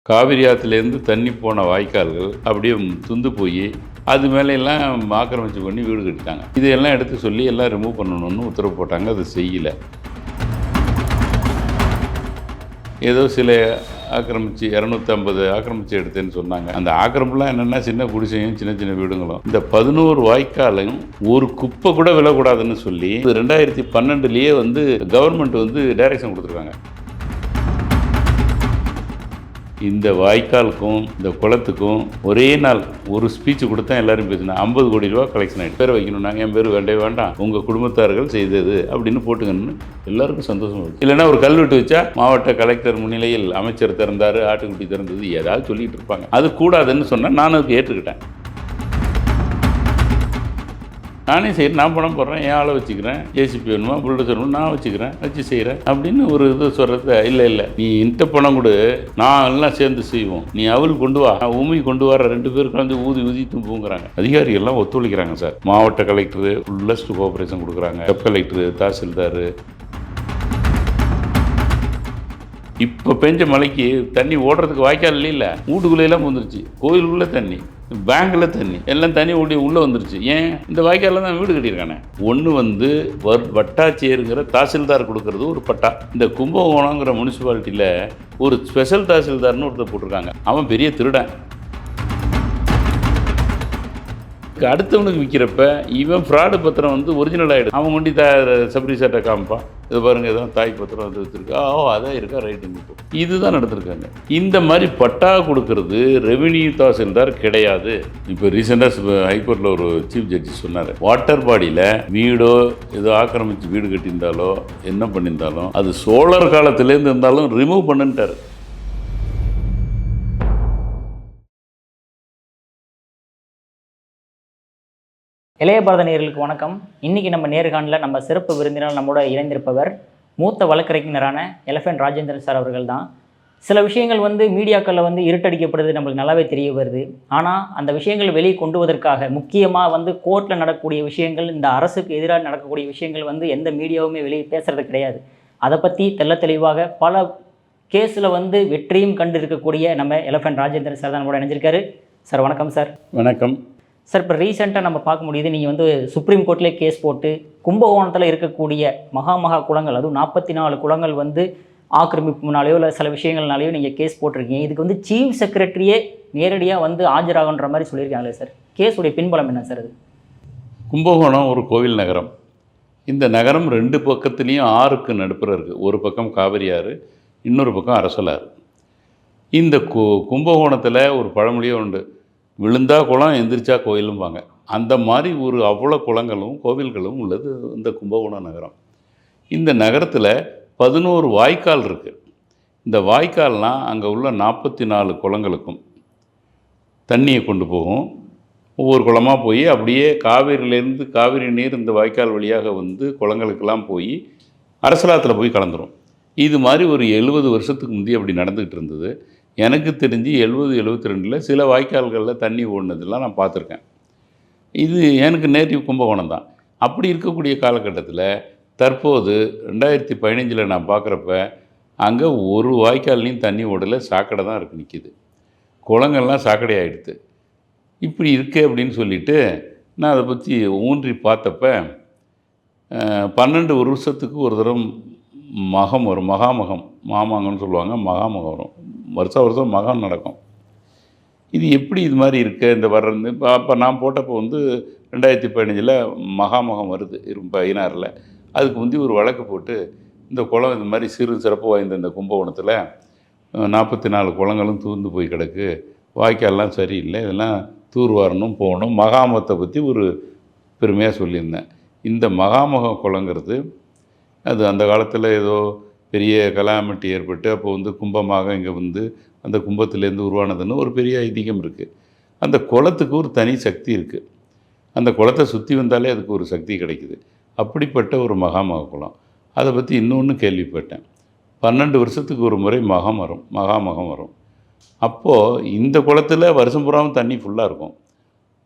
காவிரி ஆற்றுலேருந்து தண்ணி போன வாய்க்கால்கள் அப்படியே துந்து போய் அது மேலெல்லாம் ஆக்கிரமிச்சு பண்ணி வீடு கட்டிட்டாங்க. இதையெல்லாம் எடுத்து சொல்லி எல்லாம் ரிமூவ் பண்ணணும்னு உத்தரவு போட்டாங்க. அது செய்யலை. ஏதோ சில ஆக்கிரமிச்சு 250 ஆக்கிரமிச்சு எடுத்தேன்னு சொன்னாங்க. அந்த ஆக்கிரமிப்புலாம் என்னென்னா சின்ன குடிசையும் சின்ன சின்ன வீடுங்களும். இந்த 11 வாய்க்காலையும் ஒரு குப்பை கூட விழக்கூடாதுன்னு சொல்லி 2012 கவர்மெண்ட் டைரக்ஷன் கொடுத்துருக்காங்க. இந்த வாய்க்காலுக்கும் இந்த குளத்துக்கும் ஒரே நாள் ஒரு ஸ்பீச் கொடுத்தா எல்லாரும் பேசினா 50 கோடி ரூபா கலெக்ஷன் ஆகிட்டு பேர் வைக்கணும். நாங்கள் என் பேர் வேண்டாம் உங்கள் குடும்பத்தார்கள் செய்தது அப்படின்னு போட்டுங்கன்னு எல்லாருக்கும் சந்தோஷமாக இருக்குது. இல்லைன்னா ஒரு கல்வெட்டு வச்சா மாவட்ட கலெக்டர் முன்னிலையில் அமைச்சர் திறந்தார், ஆட்டுக்குட்டி திறந்தது, ஏதாவது சொல்லிட்டு இருப்பாங்க. அது கூடாதுன்னு சொன்னால் நான் அதுக்கு ஏற்றுக்கிட்டேன். நானே செய்கிறேன், நான் பணம் போடுறேன், என் ஆளை வச்சுக்கிறேன், ஏசிபி வேணுமா புல்டோசர் வேணுமா நான் வச்சுக்கிறேன், வச்சு செய்கிறேன் அப்படின்னு ஒரு இது சொல்கிறத இல்லை நீ இந்த பணம் கொடு, நான் எல்லாம் சேர்ந்து செய்வோம், நீ அவள் கொண்டு வா, உமி கொண்டு வர, 2 பேருக்கு ஊதி தும்புங்கிறாங்க. அதிகாரிகள்லாம் ஒத்துழைக்கிறாங்க சார். மாவட்ட கலெக்டரு ஃபுல்லஸ்ட் கோஆப்ரேஷன் கொடுக்குறாங்க. Sub collector, tahsildar. இப்போ பெஞ்ச மழைக்கு தண்ணி ஓடுறதுக்கு வாய்க்கால் இல்லை, வீட்டுக்குள்ளேயெல்லாம் வந்துருச்சு. கோயிலுக்குள்ளே தண்ணி, பேங்கில் தண்ணி, எல்லாம் தண்ணி ஓடி உள்ளே வந்துருச்சு. ஏன்? இந்த வாய்க்காலில் தான் வீடு கட்டியிருக்கானே. ஒன்று வட்டாட்சியருங்கிற தாசில்தார் கொடுக்கறது ஒரு பட்டா. இந்த கும்பகோணங்கிற முனிசிபாலிட்டியில் ஒரு ஸ்பெஷல் தாசில்தார்னு ஒருத்தர் போட்டிருக்காங்க. அவன் பெரிய திருடன். அடுத்தவனுக்கு விற்கிறப்ப இவன் ஃப்ராடு பத்திரம் ஒரிஜினல் ஆகிடும். அவன் கொண்டு சப்ரிசர்ட்டை காமிப்பான், இது பாருங்க ஏதோ தாய் பத்திரம் வச்சுருக்கா, அதான் இருக்கா, ரைட்டு. இதுதான் நடந்திருக்காங்க. இந்த மாதிரி பட்டா கொடுக்கறது ரெவென்யூ தாசில்தார் கிடையாது. இப்போ ரீசெண்டாக ஹைகோர்ட்டில் ஒரு சீஃப் ஜட்ஜி சொன்னார், வாட்டர் பாடியில் வீடோ ஏதோ ஆக்கிரமிச்சு வீடு கட்டியிருந்தாலோ என்ன பண்ணியிருந்தாலும் அது சோழர் காலத்திலேருந்து இருந்தாலும் ரிமூவ் பண்ணுன்ட்டார். இளைய பாரத நேயர்களுக்கு வணக்கம். இன்றைக்கி நம்ம நேர்காணலில் நம்ம சிறப்பு விருந்தினர் நம்மோட இணைந்திருப்பவர் மூத்த வழக்கறிஞரான எலஃபென்ட் ராஜேந்திரன் சார் அவர்கள் தான். சில விஷயங்கள் மீடியாக்களில் இருட்டடிக்கப்படுது, நம்மளுக்கு நல்லாவே தெரிய வருது. ஆனால் அந்த விஷயங்கள் வெளியே கொண்டு வருவதற்காக முக்கியமாக கோர்ட்டில் நடக்கக்கூடிய விஷயங்கள், இந்த அரசுக்கு எதிராக நடக்கக்கூடிய விஷயங்கள் எந்த மீடியாவுமே வெளியே பேசுகிறது கிடையாது. அதை பற்றி தெளிவாக பல கேஸில் வெற்றியும் கண்டு இருக்கக்கூடிய நம்ம எலஃபென்ட் ராஜேந்திரன் சார் தான் நம்மளோட இணைஞ்சிருக்காரு. சார் வணக்கம். சார் வணக்கம். சார், இப்போ ரீசெண்டாக நம்ம பார்க்க முடியுது, நீங்கள் சுப்ரீம் கோர்ட்லேயே கேஸ் போட்டு கும்பகோணத்தில் இருக்கக்கூடிய மகா குளங்கள், அதுவும் 44 குளங்கள் ஆக்கிரமிப்புனாலேயோ இல்லை சில விஷயங்கள்னாலேயோ நீங்கள் கேஸ் போட்டிருக்கீங்க. இதுக்கு சீஃப் செக்ரட்டரியே நேரடியாக ஆஜராகன்ற மாதிரி சொல்லியிருக்காங்களே சார், கேஸுடைய பின்பலம் என்ன சார்? அது கும்பகோணம் ஒரு கோவில் நகரம். இந்த நகரம் 2 பக்கத்துலேயும் ஆறுக்கு நடுப்புற இருக்குது. ஒரு பக்கம் காவிரி ஆறு, இன்னொரு பக்கம் அரசலாறு. இந்த கும்பகோணத்தில் ஒரு பழமொழியே உண்டு, விழுந்தா குளம் எந்திரிச்சா கோயிலும்பாங்க. அந்த மாதிரி அவ்வளோ குளங்களும் கோவில்களும் உள்ளது இந்த கும்பகோணம் நகரம். இந்த நகரத்தில் 11 வாய்க்கால் இருக்குது. இந்த வாய்க்கால்னால் அங்கே உள்ள 44 குளங்களுக்கும் தண்ணியை கொண்டு போகும். ஒவ்வொரு குளமாக போய் அப்படியே காவிரியிலேருந்து காவிரி நீர் இந்த வாய்க்கால் வழியாக குளங்களுக்கெல்லாம் போய் அரசலாத்தில் போய் கலந்துரும். இது மாதிரி ஒரு 70 வருஷத்துக்கு முந்தைய அப்படி நடந்துக்கிட்டு இருந்தது. எனக்கு தெரிஞ்சு 70-72 சில வாய்க்கால்களில் தண்ணி ஓடினதெல்லாம் நான் பார்த்துருக்கேன். இது எனக்கு நேட்டிவ் கும்பகோணம் தான். அப்படி இருக்கக்கூடிய காலகட்டத்தில் தற்போது 2015 நான் பார்க்குறப்ப அங்கே ஒரு வாய்க்கால்லையும் தண்ணி ஓடலை, சாக்கடை தான் இருக்குது, நிற்கிது. குளங்கள்லாம் சாக்கடை ஆகிடுது. இப்படி இருக்கே அப்படின்னு சொல்லிவிட்டு நான் அதை பற்றி ஊன்றி பார்த்தப்ப 12 வருஷத்துக்கு ஒரு தரம் மகம் வரும், மகாமகம், மாமகம்னு சொல்லுவாங்க, மகாமகம் வரும். வருஷம் மகம் நடக்கும். இது எப்படி இது மாதிரி இருக்க இந்த வர்றது? அப்போ நான் போட்டப்போ 2015 மகாமகம் வருது 16. அதுக்கு முந்தி ஒரு வழக்கு போட்டு இந்த குளம் இது மாதிரி சிறப்பு வாய்ந்த இந்த கும்பகோணத்தில் 44 குளங்களும் தூர்ந்து போய் கிடக்கு, வாய்க்கால்லாம் சரியில்லை, இதெல்லாம் தூர்வாரணும் போகணும், மகாமகத்தை பற்றி ஒரு பெருமையாக சொல்லியிருந்தேன். இந்த மகாமகம் குளங்கிறது அது அந்த காலத்தில் ஏதோ பெரிய கலாமிட்டி ஏற்பட்டு அப்போ கும்பமாக இங்கே அந்த கும்பத்திலேருந்து உருவானதுன்னு ஒரு பெரிய ஐதீகம் இருக்குது. அந்த குளத்துக்கு ஒரு தனி சக்தி இருக்குது. அந்த குளத்தை சுற்றி வந்தாலே அதுக்கு ஒரு சக்தி கிடைக்குது. அப்படிப்பட்ட ஒரு மகாமக குளம். அதை பற்றி இன்னொன்று கேள்விப்பட்டேன். 12 வருஷத்துக்கு ஒரு முறை மகாமகம் வரும். அப்போது இந்த குளத்தில் வருஷம் பூராவும் தண்ணி ஃபுல்லாக இருக்கும்.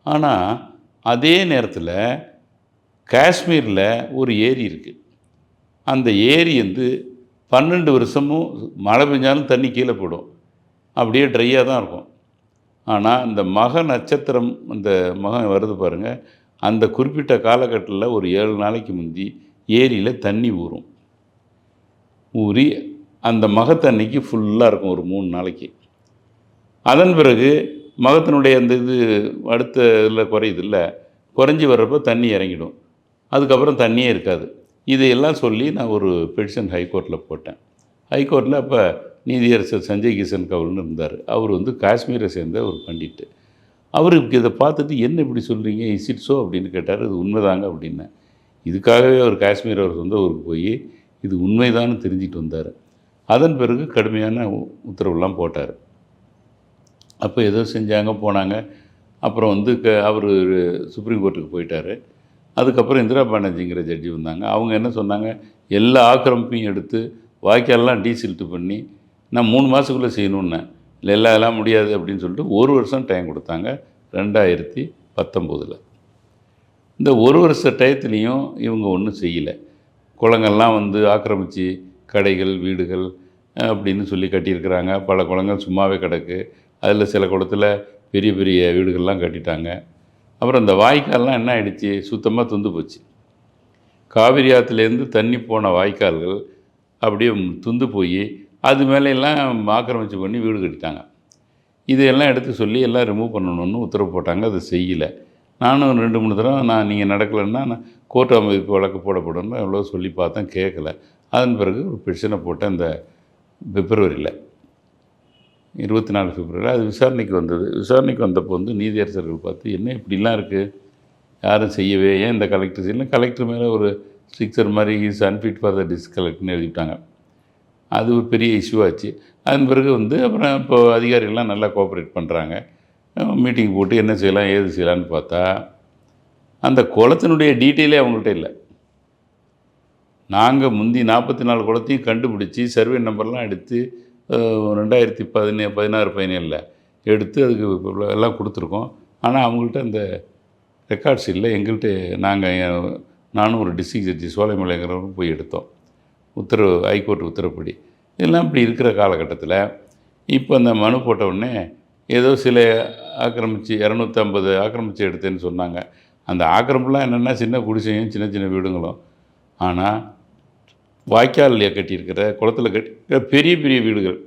ஆனால் அதே நேரத்தில் காஷ்மீரில் ஒரு ஏரி இருக்குது. அந்த ஏரி 12 வருஷமும் மழை பெஞ்சாலும் தண்ணி கீழே போடும். அப்படியே ட்ரையாக தான் இருக்கும். ஆனால் இந்த மக நட்சத்திரம் இந்த மகம் வருது பாருங்கள், அந்த குறிப்பிட்ட காலகட்டத்தில் ஒரு 7 நாளைக்கு முந்தி ஏரியில் தண்ணி ஊறும். ஊறி அந்த மகத்தன்னைக்கு ஃபுல்லாக இருக்கும் ஒரு 3 நாளைக்கு. அதன் பிறகு மகத்தினுடைய அந்த இது அடுத்த இதில் குறையுதில்ல, குறைஞ்சி வர்றப்போ தண்ணி இறங்கிடும். அதுக்கப்புறம் தண்ணியே இருக்காது. இதையெல்லாம் சொல்லி நான் ஒரு பெட்டிஷன் ஹைகோர்ட்டில் போட்டேன். ஹைகோர்ட்டில் அப்போ நீதியரசர் சஞ்சய் கிஷன் கவுல்னு இருந்தார். அவர் வந்து காஷ்மீரை சேர்ந்த ஒரு பண்டிட்டு. அவருக்கு இதை பார்த்துட்டு என்ன இப்படி சொல்கிறீங்க, இஸ் இட் ஸோ அப்படின்னு கேட்டார். இது உண்மைதாங்க அப்படின்னேன். இதுக்காகவே அவர் காஷ்மீர் அவர் சொந்த ஊருக்கு போய் இது உண்மைதான்னு தெரிஞ்சுட்டு வந்தார். அதன் பிறகு கடுமையான உத்தரவுலாம் போட்டார். அப்போ ஏதோ செஞ்சாங்க, போனாங்க. அப்புறம் வந்து அவர் சுப்ரீம் கோர்ட்டுக்கு போயிட்டார். அதுக்கப்புறம் இந்திரா பானர்ஜிங்கிற ஜட்ஜி வந்தாங்க. அவங்க என்ன சொன்னாங்க, எல்லா ஆக்கிரமிப்பையும் எடுத்து வாய்க்காலெலாம் டீசில்ட்டு பண்ணி நான் 3 மாதத்துக்குள்ளே செய்யணுன்னேன். இல்லை எல்லாம் முடியாது அப்படின்னு சொல்லிட்டு 1 வருஷம் டைம் கொடுத்தாங்க 2019. இந்த 1 வருஷ டயத்துலேயும் இவங்க ஒன்றும் செய்யலை. குளங்கள்லாம் வந்து ஆக்கிரமித்து கடைகள், வீடுகள் அப்படின்னு சொல்லி கட்டியிருக்கிறாங்க. பல குளங்கள் சும்மாவே கிடக்கு. அதில் சில குளத்தில் பெரிய பெரிய வீடுகள்லாம் கட்டிட்டாங்க. அப்புறம் இந்த வாய்க்கால்லாம் என்ன ஆகிடுச்சு, சுத்தமாக துந்து போச்சு. காவிரி ஆற்றுலேருந்து தண்ணி போன வாய்க்கால்கள் அப்படியே துந்து போய் அது மேலையெல்லாம் ஆக்கிரமிச்சு பண்ணி வீடு கட்டிட்டாங்க. இதையெல்லாம் எடுத்து சொல்லி எல்லாம் ரிமூவ் பண்ணணும்னு உத்தரவு போட்டாங்க. அதை செய்யலை. நானும் 2-3 தடவை நீங்கள் நடக்கலைன்னா நான் கோர்ட் அமைப்பு வழக்கு போடப்படும்னு எவ்வளோ சொல்லி பார்த்தேன், கேட்கல. அதன் பிறகு ஒரு பெட்டிஷனை போட்டேன். இந்த பிப்ரவரியில் 24 பிப்ரவரி அது விசாரணைக்கு வந்தது. விசாரணைக்கு வந்தப்போ வந்து நீதியரசர்கள் பார்த்து என்ன இப்படிலாம் இருக்குது, யாரும் செய்யவே, ஏன் இந்த கலெக்டர் செய்யலாம், கலெக்டர் மேலே ஒரு ஸ்ட்ரிக்சர் மாதிரி இஸ் அன்ஃபிட் ஃபார் த டிஸ்கலெக்ட்னு எழுதிவிட்டாங்க. அது ஒரு பெரிய இஷ்யூ ஆச்சு. அதன் பிறகு வந்து அப்புறம் இப்போ அதிகாரிகள்லாம் நல்லா கோஆப்ரேட் பண்ணுறாங்க. மீட்டிங் போட்டு என்ன செய்யலாம் ஏது செய்யலான்னு பார்த்தா அந்த குளத்தினுடைய டீட்டெயிலே அவங்கள்ட்ட இல்லை. நாங்கள் முந்தி 44 குளத்தையும் கண்டுபிடிச்சி சர்வே நம்பர்லாம் எடுத்து 2016-17 எடுத்து அதுக்கு எல்லாம் கொடுத்துருக்கோம். ஆனால் அவங்கள்ட்ட அந்த ரெக்கார்ட்ஸ் இல்லை. எங்கள்கிட்ட நானும் ஒரு டிஸ்ட்ரிக்ட் ஜட்ஜி சோலைமலைங்கிறவங்க போய் எடுத்தோம். உத்தரவு ஹைகோர்ட் உத்தரவுப்படி. இதெல்லாம் இப்படி இருக்கிற காலகட்டத்தில் இப்போ அந்த மனு போட்ட உடனே ஏதோ சில ஆக்கிரமித்து 250 ஆக்கிரமித்து எடுத்தேன்னு சொன்னாங்க. அந்த ஆக்கிரமிப்புலாம் என்னென்னா சின்ன குடிசையும் சின்ன சின்ன வீடுங்களும். ஆனால் வாய்க்காலில் கட்டியிருக்கிற குளத்தில் கட்டி பெரிய பெரிய வீடுகள்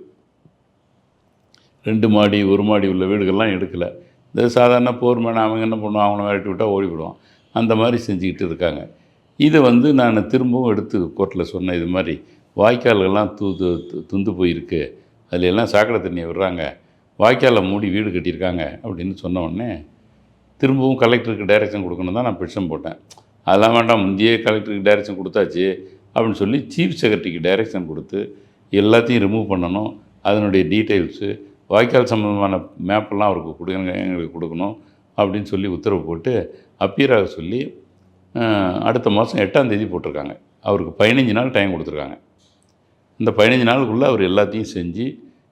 2 மாடி 1 மாடி உள்ள வீடுகள்லாம் எடுக்கலை. இந்த சாதாரண போர்மேன் அவங்க என்ன பண்ணுவான், அவனை விரட்டி விட்டால் ஓடிவிடுவான். அந்த மாதிரி செஞ்சுக்கிட்டு இருக்காங்க. இதை வந்து நான் திரும்பவும் எடுத்து கோர்ட்டில் சொன்னேன். இது மாதிரி வாய்க்கால்கள்லாம் துந்து போயிருக்கு, அதில் எல்லாம் சாக்கடை தண்ணியை விடுறாங்க, வாய்க்காலில் மூடி வீடு கட்டியிருக்காங்க அப்படின்னு சொன்ன உடனே திரும்பவும் கலெக்டருக்கு டைரெக்ஷன் கொடுக்கணும் தான் நான் பெட்டிஷன் போட்டேன். அதெல்லாம் வேண்டாம், முந்தையே கலெக்டருக்கு டைரெக்ஷன் கொடுத்தாச்சு அப்படின்னு சொல்லி சீஃப் செக்ரட்டரிக்கு டைரெக்ஷன் கொடுத்து எல்லாத்தையும் ரிமூவ் பண்ணணும். அதனுடைய டீட்டெயில்ஸு வாய்க்கால் சம்மந்தமான மேப்பெல்லாம் அவருக்கு கொடுங்க, எங்களுக்கு கொடுக்கணும் அப்படின்னு சொல்லி உத்தரவு போட்டு அப்பீராக சொல்லி அடுத்த மாதம் 8ஆம் தேதி போட்டிருக்காங்க. அவருக்கு 15 நாள் டைம் கொடுத்துருக்காங்க. இந்த 15 நாளுக்குள்ளே அவர் எல்லாத்தையும் செஞ்சு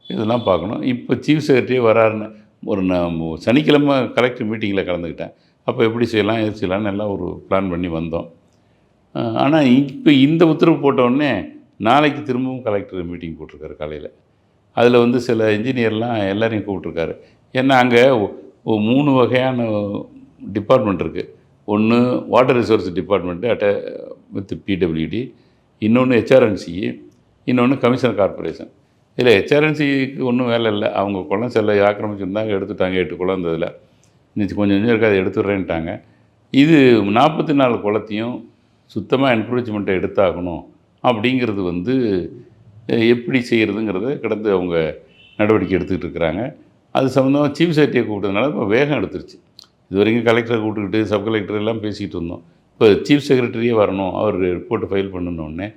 இதெல்லாம் பார்க்கணும். இப்போ சீஃப் செக்ரட்டரியே வராருன்னு ஒரு சனிக்கிழமை கலெக்டர் மீட்டிங்கில் கலந்துக்கிட்டேன். அப்போ எப்படி செய்யலாம் எது செய்யலான்னு எல்லாம் ஒரு பிளான் பண்ணி வந்தோம். ஆனால் இப்போ இந்த உத்தரவு போட்டவுடனே நாளைக்கு திரும்பவும் கலெக்டர் மீட்டிங் போட்டிருக்காரு காலையில். அதில் வந்து சில இன்ஜினியர்லாம் எல்லோரையும் கூப்பிட்ருக்காரு. ஏன்னா அங்கே 3 வகையான டிபார்ட்மெண்ட் இருக்குது. ஒன்று water resource department with PWD, இன்னொன்று ஹெச்ஆர்என்சி, இன்னொன்று கமிஷனர் கார்பரேஷன். இதில் ஹெச்ஆர்என்சிக்கு ஒன்றும் வேலை இல்லை. அவங்க குளம் சில ஆக்கிரமிச்சிருந்தாங்க, எடுத்துட்டாங்க. 8 குளம் இருந்ததில் இன்னைக்கு கொஞ்சம் இருக்காது, எடுத்துடுறேன்ட்டாங்க. இது 44 குளத்தையும் சுத்தமாக என்க்ரோச்மெண்ட்டை எடுத்தாகணும் அப்படிங்கிறது வந்து எப்படி செய்கிறதுங்கிறத கடந்து அவங்க நடவடிக்கை எடுத்துக்கிட்டு இருக்கிறாங்க. அது சம்மந்தமாக சீஃப் செக்ரட்டரியை கூப்பிட்டதுனால இப்போ வேகம் எடுத்துருச்சு. இது வரைக்கும் கலெக்டரை கூப்பிட்டுக்கிட்டு சப் கலெக்டர் எல்லாம் பேசிக்கிட்டு இருந்தோம். இப்போ சீஃப் செக்ரட்டரியே வரணும், அவர் ரிப்போர்ட்டு ஃபைல் பண்ணணுன்னே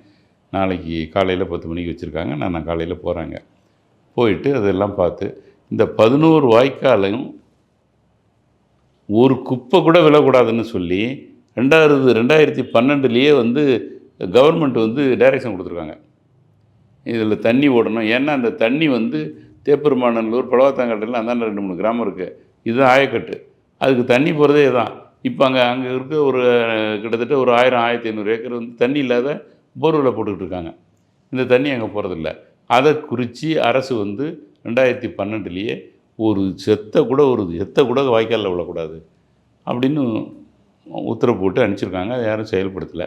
நாளைக்கு காலையில் 10 மணிக்கு வச்சுருக்காங்க. நான் காலையில் போகிறாங்க. போயிட்டு அதெல்லாம் பார்த்து இந்த 11 வாய்க்காலையும் ஒரு குப்பை கூட விழக்கூடாதுன்னு சொல்லி 2012 வந்து கவர்மெண்ட் வந்து டைரெக்ஷன் கொடுத்துருக்காங்க. இதில் தண்ணி ஓடணும். ஏன்னா அந்த தண்ணி வந்து தேப்பெருமாநல்லூர், பழவத்தாங்கட்டெல்லாம் அந்தாண்ட 2-3 கிராமம் இருக்குது. இதுதான் ஆயக்கட்டு. அதுக்கு தண்ணி போகிறதே தான். இப்போ அங்கே இருக்க ஒரு கிட்டத்தட்ட ஒரு 1000-1500 ஏக்கர் வந்து தண்ணி இல்லாத போர்வெல்லை போட்டுக்கிட்டு இருக்காங்க. இந்த தண்ணி அங்கே போகிறதில்ல. அதை குறித்து அரசு வந்து 2012 ஒரு செத்த கூட வாய்க்காலில் விழக்கூடாது அப்படின்னு உத்தரவு போட்டு அனுப்பிச்சிருக்காங்க. அதை யாரும் செயல்படுத்தலை.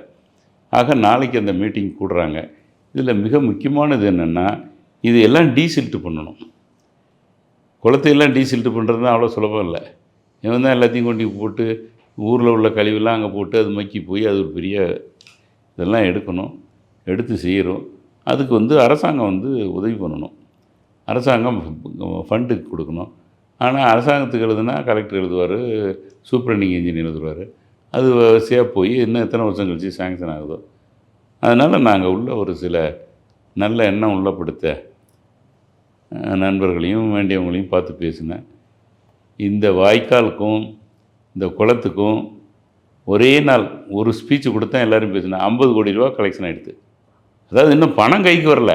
ஆக நாளைக்கு அந்த மீட்டிங் கூடுறாங்க. இதில் மிக முக்கியமானது என்னென்னா, இது எல்லாம் டீசில்ட் பண்ணணும். குளத்தையெல்லாம் டீசில்ட் பண்ணுறது அவ்வளோ சுலபம் இல்லை. இவன் தான் எல்லாத்தையும் கொண்டு போட்டு ஊரில் உள்ள கழிவெல்லாம் அங்கே போட்டு அது மக்கி போய் அது ஒரு பெரிய இதெல்லாம் எடுத்து செய்கிறோம். அதுக்கு அரசாங்கம் உதவி பண்ணணும். அரசாங்கம் ஃபண்டுக்கு கொடுக்கணும். ஆனால் அரசாங்கத்துக்கு எழுதுனா கலெக்டர் எழுதுவார், சூப்பரண்டிங் இன்ஜினியர் எழுதுவார். அது வரிசையாக போய் இன்னும் எத்தனை வருஷம் கழிச்சு சேங்ஷன் ஆகுதோ. அதனால் நாங்கள் உள்ள ஒரு சில நல்ல எண்ணம் உள்ளப்படுத்த நண்பர்களையும் வேண்டியவங்களையும் பார்த்து பேசினேன். இந்த வாய்க்காலுக்கும் இந்த குளத்துக்கும் ஒரே நாள் ஒரு ஸ்பீச்சு கொடுத்தா எல்லோரும் பேசினேன். 50 கோடி ரூபா கலெக்ஷன் ஆகிடுது. அதாவது இன்னும் பணம் கைக்கு வரல.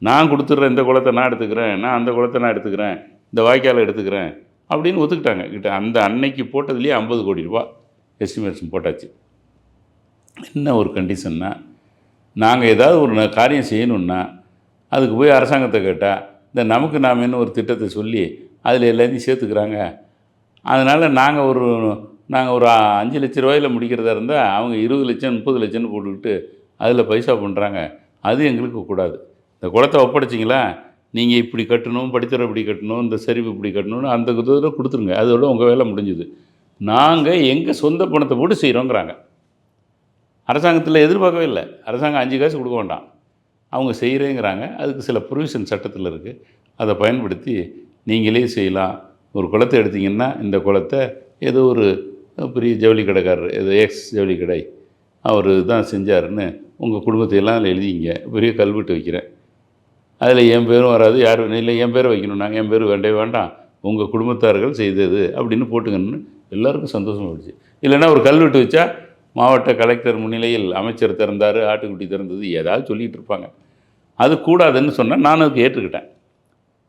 நான் கொடுத்துட்றேன், இந்த குளத்தை நான் எடுத்துக்கிறேன், நான் அந்த குளத்தை நான் எடுத்துக்கிறேன், இந்த வாய்க்காலை எடுத்துக்கிறேன் அப்படின்னு ஒத்துக்கிட்டாங்க கிட்ட. அந்த அன்னைக்கு போட்டதுலேயே 50 கோடி ரூபா எஸ்டிமேஷன் போட்டாச்சு. என்ன ஒரு கண்டிஷன்னா, நாங்கள் ஏதாவது ஒரு காரியம் செய்யணுன்னா அதுக்கு போய் அரசாங்கத்தை கேட்டால் இந்த நமக்கு நாம் என்ன ஒரு திட்டத்தை சொல்லி அதில் எல்லாத்தையும் சேர்த்துக்கிறாங்க. அதனால் நாங்கள் ஒரு 5 லட்ச ரூபாயில் முடிக்கிறதா இருந்தால் அவங்க 20 லட்சம் 30 லட்சம்னு போட்டுக்கிட்டு அதில் பைசா பண்ணுறாங்க. அது எங்களுக்கு கூடாது. இந்த குளத்தை ஒப்படைச்சிங்களா, நீங்கள் இப்படி கட்டணும், படித்துறை இப்படி கட்டணும், இந்த சரிவு இப்படி கட்டணும்னு அந்த இதில் கொடுத்துருங்க. அதோட உங்கள் வேலை முடிஞ்சுது. நாங்கள் எங்கள் சொந்த பணத்தை போட்டு செய்கிறோங்கிறாங்க. அரசாங்கத்தில் எதிர்பார்க்கவே இல்லை. அரசாங்கம் 5 காசு கொடுக்க வேண்டாம், அவங்க செய்கிறேங்கிறாங்க. அதுக்கு சில ப்ரொவிஷன் சட்டத்தில் இருக்குது. அதை பயன்படுத்தி நீங்களே செய்யலாம். ஒரு குளத்தை எடுத்திங்கன்னா இந்த குளத்தை ஏதோ ஒரு பெரிய ஜவுளி கடைக்காரர், ஏதோ ஜவுளி கடை அவர் தான் செஞ்சாருன்னு உங்கள் குடும்பத்தையெல்லாம் அதில் எழுதிங்க. பெரிய கல்வெட்டு வைக்கிறேன், அதில் என் பேரும் வராது, யாரும் இல்லை என் பேரை வைக்கணும், நாங்கள் என் பேர் வேண்டாம், உங்கள் குடும்பத்தார்கள் செய்தது அப்படின்னு போட்டுங்கன்னு எல்லாருக்கும் சந்தோஷமாக போயிடுச்சு. இல்லைன்னா ஒரு கல்வெட்டு வச்சா மாவட்ட கலெக்டர் முன்னிலையில் அமைச்சர் திறந்தார், ஆட்டுக்குட்டி திறந்தது, ஏதாவது சொல்லிகிட்டு இருப்பாங்க. அது கூடாதுன்னு சொன்னால் நான் அதுக்கு ஏற்றுக்கிட்டேன்.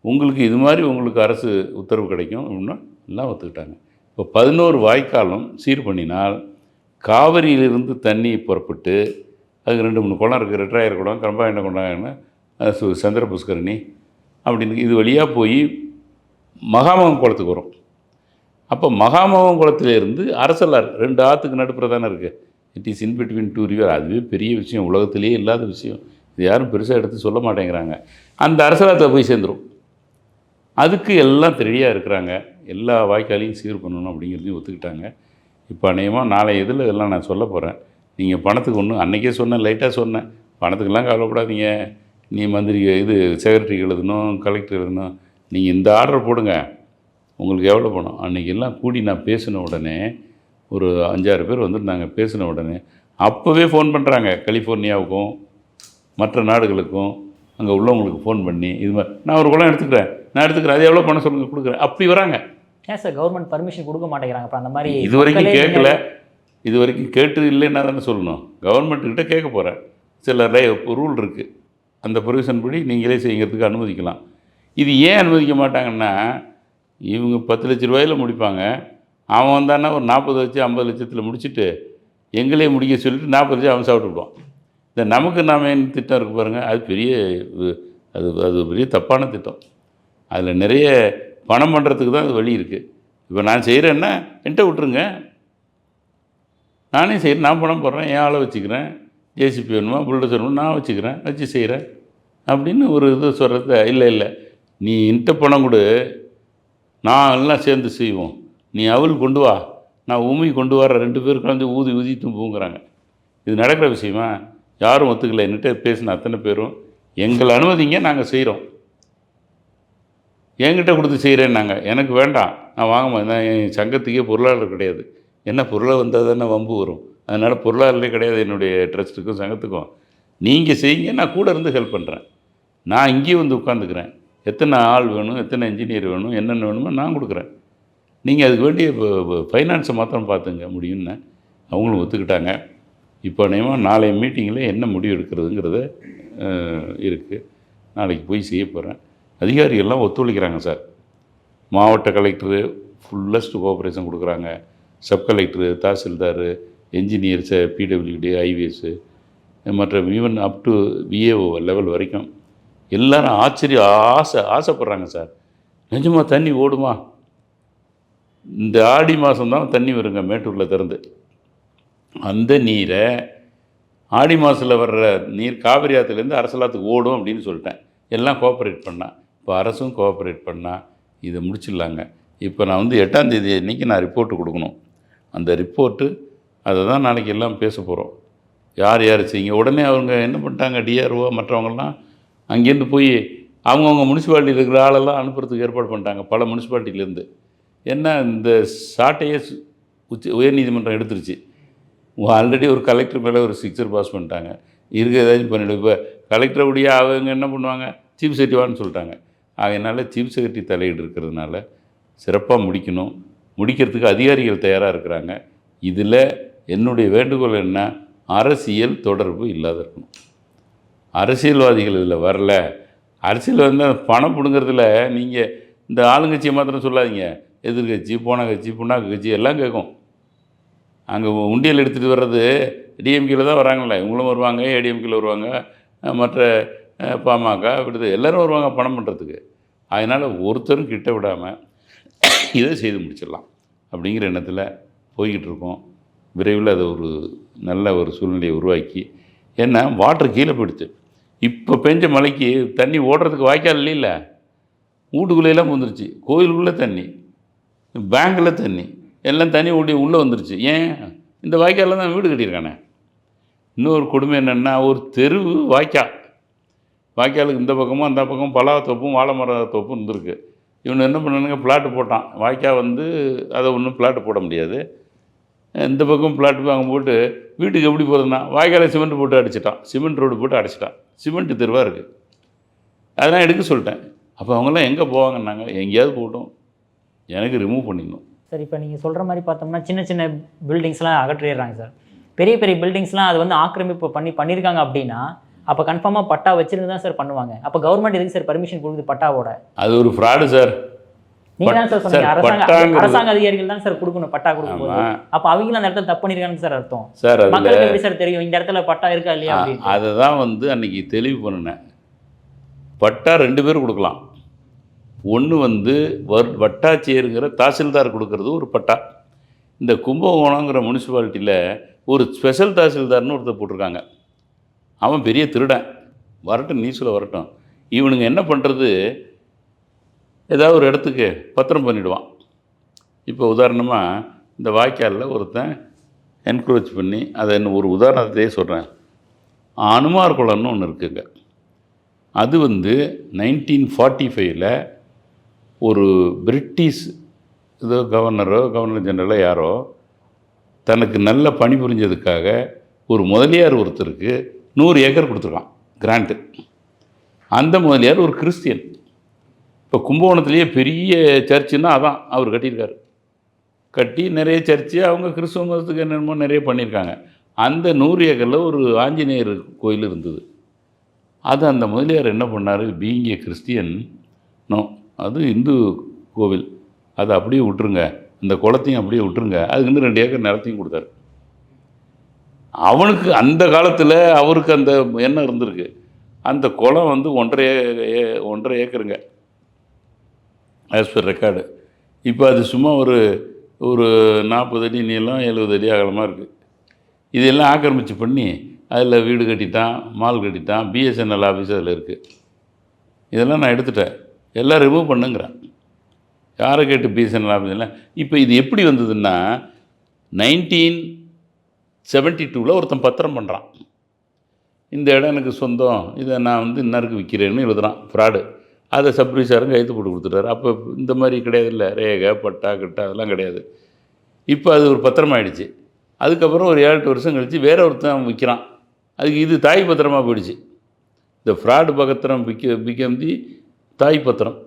உங்களுக்கு இது மாதிரி உங்களுக்கு அரசு உத்தரவு கிடைக்கும் அப்படின்னா எல்லாம் ஒத்துக்கிட்டாங்க. இப்போ 11 வாய்க்காலும் சீர் பண்ணினால் காவிரியிலிருந்து தண்ணி புறப்பட்டு அதுக்கு 2-3 குளம் இருக்குது. ரெட்ராயர் குளம், கரம்பாயண்ட குளம்னு, சந்திர புஷ்கரணி அப்படின்னு இது வழியாக போய் மகாமகம் குளத்துக்கு வரும். அப்போ மகாமகம் குளத்திலேருந்து அரசலார் 2 ஆற்றுக்கு நடுப்புற தானே இருக்குது. It is in between 2 river. அதுவே பெரிய விஷயம், உலகத்திலேயே இல்லாத விஷயம். இது யாரும் பெருசாக எடுத்து சொல்ல மாட்டேங்கிறாங்க. அந்த அரசலாத்தில் போய் சேர்ந்துடும். அதுக்கு எல்லாம் ரெடியாக இருக்கிறாங்க. எல்லா வாய்க்காலையும் சீர் பண்ணணும் அப்படிங்கிறதையும் ஒத்துக்கிட்டாங்க. இப்போ அநேகமாக நாளை இதில் எல்லாம் நான் சொல்ல போகிறேன். நீங்கள் பணத்துக்கு ஒன்றும் அன்றைக்கே சொன்னேன், லைட்டாக சொன்னேன், பணத்துக்கெல்லாம் கவலைப்படாதீங்க, நீ மந்திரி செக்ரட்டரிக்கு எழுதணும், கலெக்டர் எழுதணும், நீங்கள் இந்த ஆர்டர் போடுங்க, உங்களுக்கு எவ்வளோ பணம். அன்றைக்கி எல்லாம் கூடி நான் பேசின உடனே ஒரு 5-6 பேர் வந்துட்டு பேசின உடனே அப்போவே ஃபோன் பண்ணுறாங்க. கலிஃபோர்னியாவுக்கும் மற்ற நாடுகளுக்கும் அங்கே உள்ளவங்களுக்கு ஃபோன் பண்ணி இது மாதிரி நான் ஒரு குளம் எடுத்துக்கிறேன், அது எவ்வளோ பணம் சொல்லுங்கள் கொடுக்குறேன், அப்படி வராங்க. ஏன் சார் கவர்மெண்ட் பர்மிஷன் கொடுக்க மாட்டேங்கிறாங்க? அப்போ அந்த மாதிரி இது வரைக்கும் கேட்கல. இது வரைக்கும் கேட்டு இல்லைன்னா தானே சொல்லணும். கவர்மெண்ட்டுக்கிட்ட கேட்க போகிறேன். சில ரூல் இருக்குது, அந்த ப்ரொவிஷன் படி நீங்களே செய்கிறதுக்கு அனுமதிக்கலாம். இது ஏன் அனுமதிக்க மாட்டாங்கன்னா, இவங்க 10 லட்ச ரூபாயில் முடிப்பாங்க, அவன் வந்தான்னா ஒரு 40 லட்சம் 50 லட்சத்தில் முடிச்சுட்டு எங்களே முடிக்க சொல்லிட்டு 40 லட்சம் அவன் சாப்பிட்டு விடுவான். இந்த நமக்கு நாம என்ன திட்டம் இருக்குது பாருங்கள், அது பெரிய தப்பான திட்டம். அதில் நிறைய பணம் பண்ணுறதுக்கு தான் அது வழி இருக்குது. இப்போ நான் செய்கிறேன்னா என்கிட்ட விட்டுருங்க, நானே செய்கிறேன், நான் பணம் போடுறேன், என் ஆளை வச்சுக்கிறேன், ஜேசிபி வேணுமா புல்டோசர் வேணுமா நான் வச்சு செய்கிறேன் அப்படின்னு ஒரு இது சொல்கிறத. இல்லை நீ என்கிட்ட பணம் கொடு, நான் எல்லாம் சேர்ந்து செய்வோம், நீ அவள் கொண்டு வா, நான் உமி கொண்டு வர, 2 பேர் கலந்து ஊதி தும்புங்கிறாங்க. இது நடக்கிற விஷயமா? யாரும் ஒத்துக்கலை. என்கிட்ட பேசின அத்தனை பேரும் எங்களை அனுமதிங்க, நாங்கள் செய்கிறோம், என்கிட்ட கொடுத்து செய்கிறேன்னாங்க. எனக்கு வேண்டாம், நான் வாங்க, நான் என் சங்கத்துக்கே பொருளாளர் கிடையாது. என்ன பொருளாக வந்தால் தானே வம்பு வரும், அதனால் பொருளாளரே கிடையாது என்னுடைய ட்ரஸ்ட்டுக்கும் சங்கத்துக்கும். நீங்கள் செய்யுங்க, நான் கூட இருந்து ஹெல்ப் பண்ணுறேன், நான் இங்கேயே உட்காந்துக்கிறேன், எத்தனை ஆள் வேணும், எத்தனை இன்ஜினியர் வேணும், என்னென்ன வேணுமோ நான் கொடுக்குறேன், நீங்கள் அதுக்கு வேண்டிய ஃபைனான்ஸை மாத்திரம் பார்த்துங்க முடியும்னு அவங்களும் ஒத்துக்கிட்டாங்க. இப்போ நாளைய மீட்டிங்கில் என்ன முடிவு எடுக்கிறதுங்கிறத இருக்குது. நாளைக்கு போய் செய்ய போகிறேன். அதிகாரிகள்லாம் ஒத்துழைக்கிறாங்க சார். மாவட்ட கலெக்டரு ஃபுல்லஸ்ட் கோஆப்ரேஷன் கொடுக்குறாங்க. சப் கலெக்டரு, தாசில்தார், என்ஜினியர்ஸு, பிடபிள்யூடி, ஐவிஎஸ்ஸு, மற்ற even up to VAO level வரைக்கும் எல்லாரும் ஆசைப்படுறாங்க சார். நிஜமாக தண்ணி ஓடுமா? இந்த ஆடி மாதம் தான் தண்ணி வருங்க மேட்டூரில் திறந்து. அந்த நீரை ஆடி மாதத்தில் வர்ற நீர் காவிரி ஆற்றுலேருந்து அரசலாத்துக்கு ஓடும் அப்படின்னு சொல்லிட்டேன். எல்லாம் கோஆப்ரேட் பண்ணால், இப்போ அரசும் கோஆப்ரேட் பண்ணால் இதை முடிச்சிடலாங்க. இப்போ நான் வந்து 8ஆம் தேதி அன்றைக்கி நான் ரிப்போர்ட்டு கொடுக்கணும். அந்த ரிப்போர்ட்டு அதை தான் நாளைக்கு எல்லாம் பேச போகிறோம். யார் யார் செய்யுங்க. உடனே அவங்க என்ன பண்ணிட்டாங்க, டிஆர்ஓ மற்றவங்கெல்லாம் அங்கேருந்து போய் அவங்கவுங்க முனிசிபாலிட்டியில் இருக்கிற ஆளெல்லாம் அனுப்புறதுக்கு ஏற்பாடு பண்ணிட்டாங்க, பல முனிசிபாலிட்டியிலேருந்து. ஏன்னா இந்த சாட்டையே உயர்நீதிமன்றம் எடுத்துருச்சு. ஆல்ரெடி ஒரு கலெக்டர் மேலே ஒரு சிக்ஸர் பாஸ் பண்ணிட்டாங்க. இருக்க ஏதாச்சும் பண்ணிவிடு. இப்போ கலெக்டரை உடைய அவங்க என்ன பண்ணுவாங்க, சீஃப் செக்ரட்டரிவான்னு சொல்லிட்டாங்க. அதனால் சீஃப் செக்ரட்டரி தலையீடு இருக்கிறதுனால சிறப்பாக முடிக்கணும். முடிக்கிறதுக்கு அதிகாரிகள் தயாராக இருக்கிறாங்க. இதில் என்னுடைய வேண்டுகோள் என்ன, அரசியல் தொடர்பு இல்லாத இருக்கணும். அரசியல்வாதிகள் இதில் வரல. அரசியல் வந்து பணம் பிடுங்கிறதுல நீங்கள் இந்த ஆளுங்கட்சியை மாத்திரம் சொல்லாதீங்க. எதிர்கட்சி, போன கட்சி, புண்ணாக்கு கட்சி எல்லாம் கேட்கும். அங்கே உண்டியல் எடுத்துகிட்டு வர்றது டிஎம்கேல தான் வராங்களே. இவங்களும் வருவாங்க, ஏடிஎம்கேல வருவாங்க, மற்ற பாமக விடுது எல்லோரும் வருவாங்க பணம் பண்ணுறதுக்கு. அதனால் ஒருத்தரும் கிட்ட விடாமல் இதை செய்து முடிச்சிடலாம் அப்படிங்கிற எண்ணத்தில் போய்கிட்டு இருக்கோம். விரைவில் அதை ஒரு நல்ல ஒரு சூழ்நிலையை உருவாக்கி, ஏன்னா வாட்டர் கீழே போயிடுச்சு. இப்போ பெஞ்ச மழைக்கு தண்ணி ஓடுறதுக்கு வாய்க்கால் இல்லைல்ல, வீட்டுக்குள்ளேயெல்லாம் வந்துருச்சு. கோயிலுக்குள்ளே தண்ணி, பேங்கில் தண்ணி, எல்லாம் தண்ணி ஓடி உள்ளே வந்துருச்சு. ஏன்? இந்த வாய்க்காலில் தான் வீடு கட்டியிருக்கானே. இன்னொரு கொடுமை என்னென்னா, ஒரு தெருவு வாய்க்காலுக்கு இந்த பக்கமும் அந்த பக்கமும் பலா தோப்பும் வாழை மர தோப்பும் இருந்திருக்கு. இவனு என்ன பண்ணானுங்க, பிளாட்டு போட்டான். வாய்க்கால் வந்து அதை ஒன்றும் பிளாட்டு போட முடியாது. இந்த பக்கம் பிளாட்டு வாங்க போட்டு வீட்டுக்கு எப்படி போகிறதுனா வாய்க்காலை சிமெண்ட் போட்டு அடிச்சிட்டான். சிமெண்ட் ரோடு போட்டு அடிச்சிட்டான். சிமெண்ட் தெருவாக இருக்குது. அதெல்லாம் எடுக்க சொல்லிட்டேன். அப்போ அவங்கெல்லாம் எங்கே போவாங்கன்னாங்க, எங்கேயாவது போட்டோம், எனக்கு ரிமூவ் பண்ணிடணும். சார் இப்போ நீங்கள் சொல்கிற மாதிரி பார்த்தோம்னா சின்ன சின்ன பில்டிங்ஸ்லாம் அகற்றிடுறாங்க சார். பெரிய பெரிய பில்டிங்ஸ்லாம் அது வந்து ஆக்கிரமிப்பு பண்ணியிருக்காங்க அப்படின்னா அப்போ கன்ஃபார்மாக பட்டா வச்சிருந்து தான் சார் பண்ணுவாங்க. அப்போ கவர்மெண்ட் எதுக்கு சார் பர்மிஷன் கொடுக்குது பட்டாவோட? அது ஒரு ஃப்ராடு சார். நீங்கள் தான் சார் சொன்னீங்க, அரசாங்க அதிகாரிகள் தான் சார் கொடுக்கணும் பட்டா கொடுக்கும்போது. அப்போ அவங்களும் அந்த இடத்துல தப்பு பண்ணியிருக்காங்க சார் அர்த்தம். சார் மக்களுக்கு எப்படி சார் தெரியும் இந்த இடத்துல பட்டா இருக்கா இல்லையா? அதை தான் வந்து அன்றைக்கி தெளிவு பண்ணினேன். பட்டா 2 பேர் கொடுக்கலாம். ஒன்று வந்து வட்டாட்சியருங்கிற தாசில்தார் கொடுக்கறது ஒரு பட்டா. இந்த கும்பகோணங்கிற முனிசிபாலிட்டியில் ஒரு ஸ்பெஷல் தாசில்தார்னு ஒருத்தர் போட்டிருக்காங்க. அவன் பெரிய திருடன், வரட்டும், நியூஸில் வரட்டும். இவனுங்க என்ன பண்ணுறது, ஏதாவது ஒரு இடத்துக்கு பத்திரம் பண்ணிவிடுவான். இப்போ உதாரணமாக இந்த வாய்க்காலில் ஒருத்தன் என்க்ரோச் பண்ணி, அதை என்ன ஒரு உதாரணத்தையே சொல்கிறேன். அனுமார் குளம்னு ஒன்று இருக்குங்க. அது வந்து 1945 ஒரு பிரிட்டிஷ் ஏதோ கவர்னர் ஜெனரலோ யாரோ தனக்கு நல்ல பணி புரிஞ்சதுக்காக ஒரு முதலியார் ஒருத்தருக்கு 100 ஏக்கர் கொடுத்துருக்கான் கிராண்ட்டு. அந்த முதலியார் ஒரு கிறிஸ்டியன். இப்போ கும்பகோணத்துலேயே பெரிய சர்ச்சுன்னா அதான் அவர் கட்டியிருக்காரு. கட்டி நிறைய சர்ச்சு அவங்க கிறிஸ்துவ மதத்துக்கு என்னென்னமோ நிறைய பண்ணியிருக்காங்க. அந்த 100 ஏக்கரில் ஒரு ஆஞ்சநேயர் கோயில் இருந்தது. அது அந்த முதலியார் என்ன பண்ணார், பீயிங் ஏ கிறிஸ்டியன், நோ அது இந்து கோவில், அதை அப்படியே விட்டுருங்க, அந்த குளத்தையும் அப்படியே விட்டுருங்க, அதுக்கு 2 ஏக்கர் நிலத்தையும் கொடுத்தாரு. அவனுக்கு அந்த காலத்தில் அவருக்கு அந்த எண்ணம் இருந்திருக்கு. அந்த குளம் வந்து 1.5 ஏக்கருங்க ஆஸ் பர் ரெக்கார்டு. இப்போ அது சும்மா ஒரு 40 அடி நீளம் 70 அடி அகலமாக இருக்குது. இதெல்லாம் ஆக்கிரமித்து பண்ணி அதில் வீடு கட்டிட்டான், மால் கட்டிட்டான், பிஎஸ்என்எல் ஆஃபீஸ் அதில் இருக்குது. இதெல்லாம் நான் எடுத்துட்டேன், எல்லாம் ரிமூவ் பண்ணுங்கிறேன். யாரை கேட்டு பிஎஸ்என்எல் ஆஃபீஸில். இப்போ இது எப்படி வந்ததுன்னா 1972 ஒருத்தன் பத்திரம் பண்ணுறான். இந்த இடம் எனக்கு சொந்தம், இதை நான் வந்து இன்னாருக்கு விற்கிறேன்னு எழுதுறான், ஃப்ராடு. அதை சப்ரிசாரும் கைத்து போட்டு கொடுத்துட்டாரு. அப்போ இந்த மாதிரி கிடையாது, இல்லை ரேகை பட்டா கிட்டா அதெல்லாம் கிடையாது. இப்போ அது ஒரு பத்திரம் ஆகிடுச்சு. அதுக்கப்புறம் ஒரு 7-8 வருஷம் கழித்து வேற ஒருத்தன் விற்கிறான். அதுக்கு இது தாய் பத்திரமாக போயிடுச்சு. இந்த ஃப்ராடு பத்திரம் பிகம் தி தாய் பத்திரம்.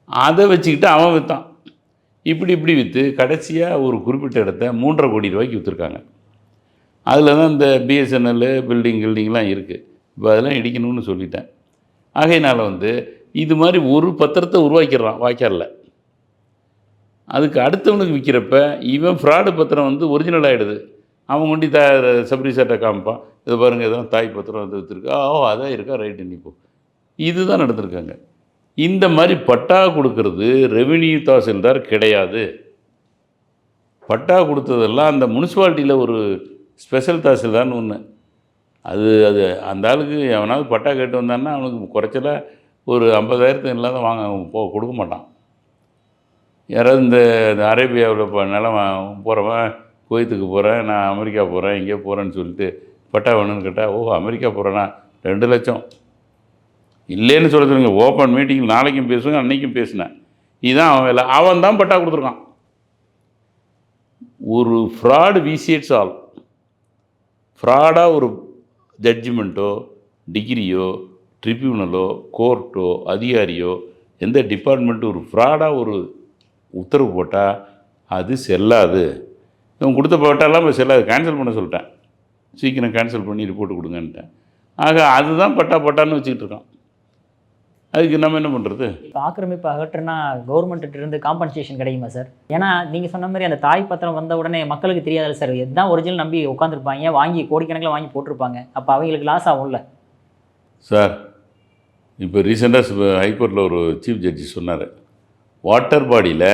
அதை வச்சுக்கிட்டு அவன் விற்றான். இப்படி விற்று கடைசியாக ஒரு குறிப்பிட்ட இடத்த 3.5 கோடி ரூபாய்க்கு விற்றுருக்காங்க. அதில் தான் இந்த பிஎஸ்என்எல் பில்டிங்லாம் இருக்குது. இப்போ அதெல்லாம் இடிக்கணும்னு சொல்லிட்டேன். ஆகையினால் வந்து இது மாதிரி ஒரு பத்திரத்தை உருவாக்கிடுறான் வாய்க்காலில். அதுக்கு அடுத்தவனுக்கு விற்கிறப்ப இவன் ஃப்ராடு பத்திரம் வந்து ஒரிஜினல் ஆகிடுது. அவன் கொண்டு சப்ரிசார்ட்டை காமிப்பான், இதை பாருங்கள், எதாவது தாய் பத்திரம் வந்து விற்றுருக்கா, அதான் இருக்கா, ரைட்டு, நீ போ. இதுதான் நடந்திருக்காங்க. இந்த மாதிரி பட்டா கொடுக்கறது ரெவென்யூ தாசில்தார் கிடையாது. பட்டா கொடுத்ததெல்லாம் அந்த முனிசிபாலிட்டியில் ஒரு ஸ்பெஷல் தாசில்தார்னு ஒன்று. அது அது அந்த ஆளுக்கு எவனாவது பட்டா கேட்டு வந்தான்னா அவனுக்கு குறைச்சலா ஒரு 50,000 இல்லாத கொடுக்க மாட்டான். யாராவது இந்த அரேபியாவில் இப்போ நிலம் போகிறவன் குவைத்துக்கு போகிறேன், நான் அமெரிக்கா போகிறேன், எங்கேயோ போகிறேன்னு சொல்லிட்டு பட்டா வேணும்னு கேட்டால், அமெரிக்கா போகிறேன்னா 2 லட்சம் இல்லைன்னு சொல்ல சொல்லுங்க. ஓப்பன் மீட்டிங் நாளைக்கும் பேசுவேன், அன்றைக்கும் பேசினேன். இதுதான் அவன் வேலை. அவன் தான் பட்டா கொடுத்துருக்கான். ஒரு ஃப்ராடு விசிஎட்ஸ் ஆல். ஃப்ராடாக ஒரு ஜட்ஜ்மெண்ட்டோ டிகிரியோ ட்ரிபியூனலோ கோர்ட்டோ அதிகாரியோ எந்த டிபார்ட்மெண்ட்டு ஒரு ஃப்ராடாக ஒரு உத்தரவு போட்டால் அது செல்லாது. இவன் கொடுத்த பட்டாலாம் இப்போ செல்லாது. கேன்சல் பண்ண சொல்லிட்டேன். சீக்கிரம் கேன்சல் பண்ணி ரிப்போர்ட் கொடுங்கன்ட்டேன். ஆக அதுதான் பட்டான்னு வச்சுக்கிட்டு இருக்கான். அதுக்கு நம்ம என்ன பண்ணுறது? இப்போ ஆக்கிரமிப்பு அகற்றுனா கவர்மெண்ட்டு இருந்து காம்பன்சேஷன் கிடைக்குமா சார்? ஏன்னா நீங்கள் சொன்ன மாதிரி அந்த தாய் பத்திரம் வந்த உடனே மக்களுக்கு தெரியாதுல்ல சார், இதுதான் ஒரிஜினல் நம்பி உட்காந்துருப்பாங்க, வாங்கி கோடிக்கணக்கில் வாங்கி போட்டிருப்பாங்க. அப்போ அவங்களுக்கு லாஸ் ஆகும்ல சார். இப்போ ரீசெண்டாக ஹைகோர்ட்டில் ஒரு சீஃப் ஜட்ஜி சொன்னார், வாட்டர் பாடியில்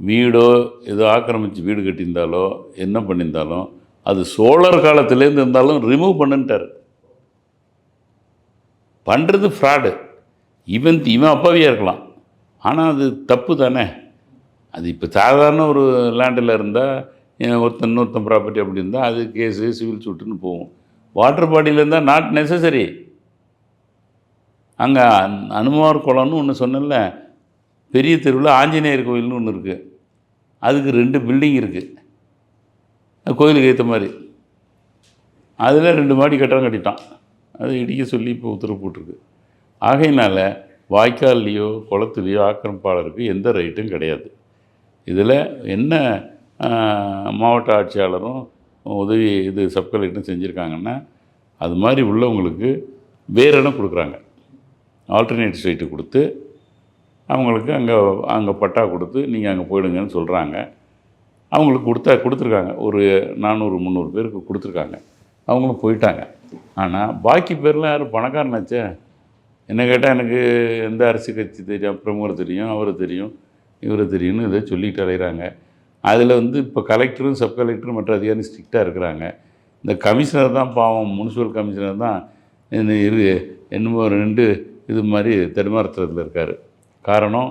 வீடோ ஏதோ ஆக்கிரமித்து வீடு கட்டியிருந்தாலோ என்ன பண்ணியிருந்தாலும் அது சோழர் காலத்துலேருந்து இருந்தாலும் ரிமூவ் பண்ணுன்ட்டார். பண்ணுறது ஃப்ராடு. இவன் அப்பாவியாக இருக்கலாம், ஆனால் அது தப்பு தானே. அது இப்போ சாதாரண ஒரு லேண்டில் இருந்தால் இன்னொருத்தன் ப்ராப்பர்ட்டி அப்படி இருந்தால் அது கேஸு சிவில் சூட்டுன்னு போகும். வாட்டர் பாடியில் இருந்தால் நாட் நெசசரி. அங்கே அனுமார் குளம்னு ஒன்று சொன்னேன்ல, பெரிய தெருவில் ஆஞ்சநேயர் கோயில்னு ஒன்று இருக்குது. அதுக்கு 2 பில்டிங் இருக்குது கோயிலுக்கு ஏற்ற மாதிரி. அதில் 2 மாடி கட்டடம் கட்டிட்டான். அதை இடிக்க சொல்லி இப்போ உத்தரவு போட்டிருக்கு. ஆகையினால் வாய்க்கால்லையோ குளத்துலையோ ஆக்கிரமிப்பாளருக்கு எந்த ரைட்டும் கிடையாது. இதில் என்ன மாவட்ட ஆட்சியாளரும் உதவி சப் கலெக்டரும் செஞ்சுருக்காங்கன்னா, அது மாதிரி உள்ளவங்களுக்கு வேறு இடம் கொடுக்குறாங்க. ஆல்டர்னேட் சைட்டு கொடுத்து அவங்களுக்கு அங்கே பட்டா கொடுத்து நீங்கள் அங்கே போயிடுங்கன்னு சொல்கிறாங்க. அவங்களுக்கு கொடுத்துருக்காங்க. ஒரு 400-300 பேருக்கு கொடுத்துருக்காங்க. அவங்களும் போயிட்டாங்க. ஆனால் பாக்கி பேர்லாம் யாரும் பணக்காரனாச்சே. என்ன கேட்டால் எனக்கு எந்த அரசு கட்சி தெரியும், பிரமுகர் தெரியும், அவரை தெரியும், இவரை தெரியும்னு இதை சொல்லிட்டு அலைகிறாங்க. அதில் இப்போ கலெக்டரும் சப் கலெக்டரும் மற்ற அதிகாரி ஸ்ட்ரிக்டாக இருக்கிறாங்க. இந்த கமிஷனர் தான் பாவம், முனிசிபல் கமிஷனர் தான் என்னமோ 2 இது மாதிரி தடுமாற்றத்தில் இருக்கார். காரணம்,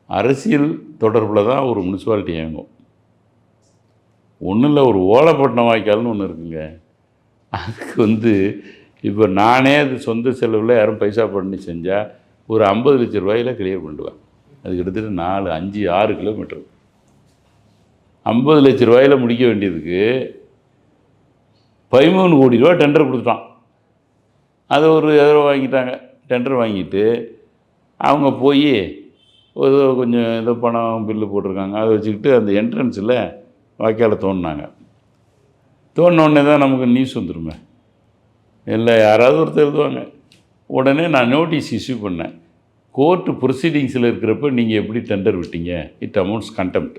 அரசியல் தொடர்பில் தான் ஒரு முனிசிபாலிட்டி இயங்கும். ஒன்றும் இல்லை, ஒரு ஓலைப்பட்டினம் வாய்க்கால்னு ஒன்று இருக்குங்க. அதுக்கு இப்போ நானே அது சொந்த செலவில் யாரும் பைசா பண்ணி செஞ்சால் ஒரு 50 லட்ச ரூபாயில் கிளியர் பண்ணிடுவேன். அது கிட்டத்தட்ட 4, 5, 6 கிலோமீட்டர். 50 லட்ச ரூபாயில் முடிக்க வேண்டியதுக்கு 13 கோடி ரூபா டெண்டர் கொடுத்துட்டான். அதை ஒரு வாங்கிட்டாங்க. டெண்டர் வாங்கிட்டு அவங்க போய் கொஞ்சம் ஏதோ பணம் பில்லு போட்டிருக்காங்க. அதை வச்சுக்கிட்டு அந்த என்ட்ரன்ஸில் வாய்க்காலை தோண்டினாங்க. தோண்டினோடனே தான் நமக்கு நியூஸ் வந்துடுமே, இல்லை யாராவது ஒருத்தர் எழுதுவாங்க. உடனே நான் நோட்டீஸ் இஷ்யூ பண்ணேன். கோர்ட்டு ப்ரொசீடிங்ஸில் இருக்கிறப்ப நீங்கள் எப்படி டெண்டர் விட்டீங்க, இட் அமௌண்ட்ஸ் கண்டெம்ட்.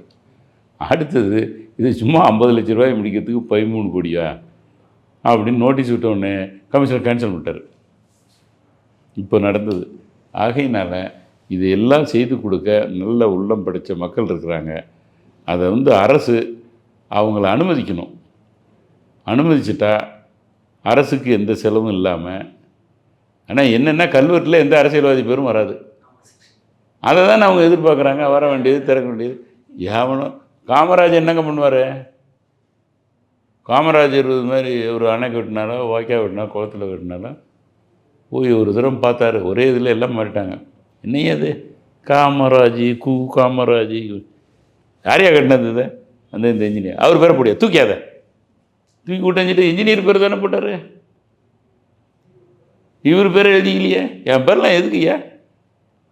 அடுத்தது இது சும்மா 50 லட்ச ரூபாய் முடிக்கிறதுக்கு 13 கோடியா அப்படின்னு நோட்டீஸ் விட்டோடனே கமிஷனர் கேன்சல் பண்ணிட்டார். இப்போ நடந்தது. ஆகையினால் இது எல்லாம் செய்து கொடுக்க நல்ல உள்ளம் படைத்த மக்கள் இருக்கிறாங்க. அதை அரசு அவங்கள அனுமதிக்கணும். அனுமதிச்சிட்டா அரசுக்கு எந்த செலவும் இல்லாமல். ஆனால் என்னென்னா கல்வெட்டில் எந்த அரசியல்வாதி பேரும் வராது. அதை தான் அவங்க எதிர்பார்க்குறாங்க. வர வேண்டியது, திறக்க வேண்டியது. ஏவனும் காமராஜர் என்னங்க பண்ணுவார்? காமராஜர் இது மாதிரி ஒரு அணை கட்டினாலோ வாய்க்கால் கட்டினாலோ குளத்தில் கட்டினாலோ போய் ஒரு தூரம் பார்த்தாரு. ஒரே இதில் எல்லாம் மாறிட்டாங்க. என்னையே அது காமராஜி காமராஜி யாரையா கட்டினது? இதை இந்த இன்ஜினியர் அவர் பேரை போடியா தூக்கி விட்டு செஞ்சுட்டு இன்ஜினியர் பேர் தானே போட்டார். இவர் பேர் எழுதிக்கலையே. என் பேர்லாம் எதுக்குய்யா?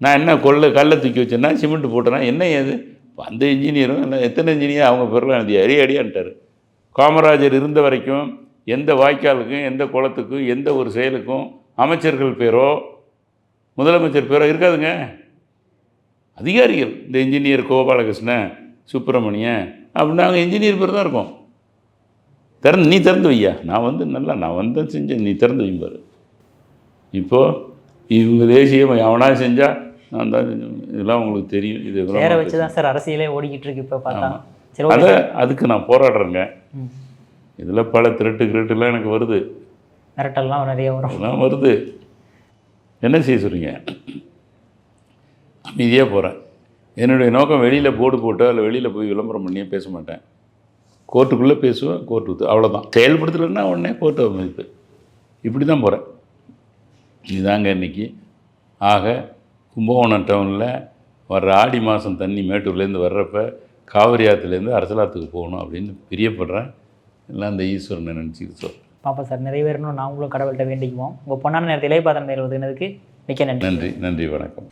நான் என்ன கல்லை தூக்கி வச்சேன்னா சிமெண்ட் போட்டேன்னா என்ன ஏது? அந்த இன்ஜினியரும் இல்லை, எத்தனை இன்ஜினியர் அவங்க பேர்லாம் எழுதி அடியான்ட்டார். காமராஜர் இருந்த வரைக்கும் எந்த வாய்க்காலுக்கும் எந்த குளத்துக்கும் எந்த ஒரு செயலுக்கும் அமைச்சர்கள் பேரோ முதலமைச்சர் பேரோ இருக்காதுங்க. அதிகாரிகள், இந்த இன்ஜினியர் கோபாலகிருஷ்ணன், சுப்பிரமணியன் அப்படின்னா அவங்க இன்ஜினியர் பேர் தான் இருக்கும். நீ திறந்து வையா, நான் நல்லா நான் வந்தேன் செஞ்சேன், நீ திறந்து வைப்பார். இப்போது இவங்க தேசியம் எவனா செஞ்சால் நான் தான் இதெல்லாம் உங்களுக்கு தெரியும். இது வேற வச்சு தான் சார் அரசியலே ஓடிக்கிட்டு இருக்கு இப்போ பார்த்தா. சரி, அதை அதுக்கு நான் போராடுறேங்க. இதில் பல கிரெட்டுலாம் எனக்கு வருது, மிரட்டல்லாம் நிறைய வரும், அதெல்லாம் வருது. என்ன செய்ய சொல்கிறீங்க? அமைதியாக போகிறேன். என்னுடைய நோக்கம் வெளியில் போர்டு போட்டு அதில் வெளியில் போய் விளம்பரம் பண்ணியே பேச மாட்டேன். கோர்ட்டுக்குள்ளே பேசுவேன், கோர்ட்டு அவ்வளோதான். செயல்படுத்தலைன்னா உடனே கோர்ட்டு அமைப்பு. இப்படி தான் போகிறேன். இதுதாங்க இன்றைக்கி. ஆக கும்பகோணம் டவுனில் வர்ற ஆடி மாதம் தண்ணி மேட்டூர்லேருந்து வர்றப்ப காவிரி ஆற்றுலேருந்து அரசலாற்றுக்கு போகணும் அப்படின்னு பிரியப்படுறேன். எல்லாம் அந்த ஈஸ்வரனை நினச்சிக்கிட்டு சொல்கிறேன். பாப்பா சார் நிறைவேறணும் நாங்களும் கடவுள்கிட்ட வேண்டிக்குவோம். உங்கள் பொன்னான நேரத்தில் இளைய பாத்திரம் நேர்வதுக்கு மிக்க நன்றி. நன்றி, வணக்கம்.